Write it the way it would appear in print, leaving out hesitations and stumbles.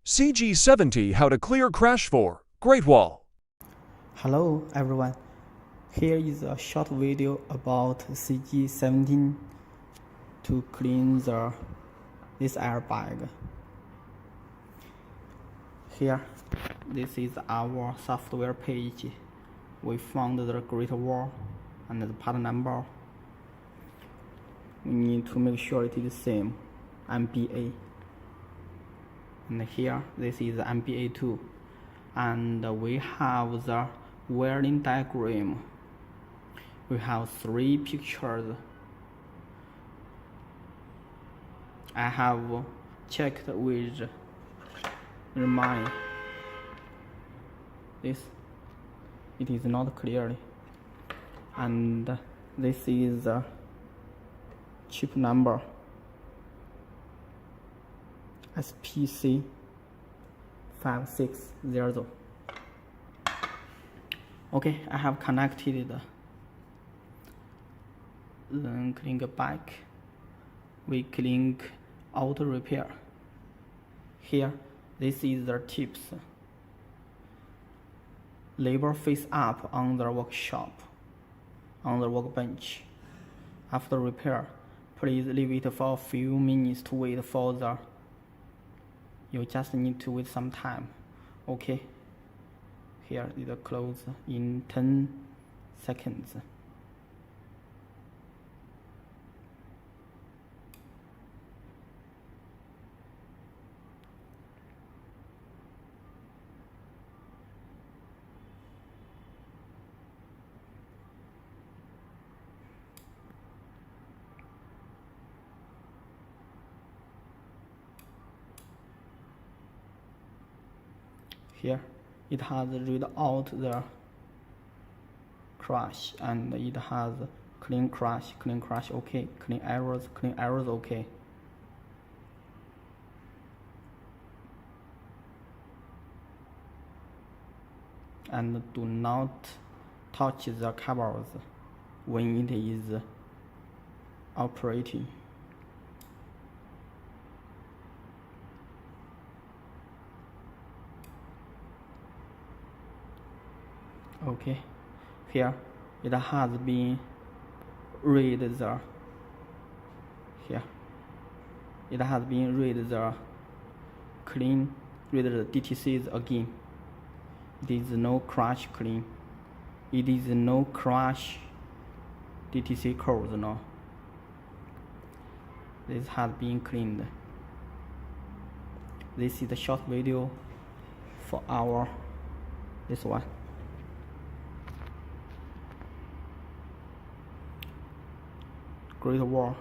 CG70 How to Clear Crash for Greatwall. Hello everyone, here is a short video about CG70 to clean this airbag. Here, this is our software page. We found the Greatwall and the part number. We need to make sure it is the same, MBA. And here, this is MBA 2. And we have the wiring diagram. We have 3 pictures. I have checked with mine. It is not clearly. And this is the chip number SPC 560. Okay, I have connected then click back. We click auto repair. Here, this is the tips. Label face up on the workshop, on the workbench. After repair, please leave it for a few minutes to wait for the. You just need to wait some time. Okay. Here is the close in 10 seconds. Here, it has read out the crash, and it has clean crash, okay, clean errors, okay. And do not touch the cables when it is operating. Okay, here it has been read the clean, read the DTCs again. It is no crash clean. It is no crash DTC codes now. This has been cleaned. This is the short video for this one. Greatwall.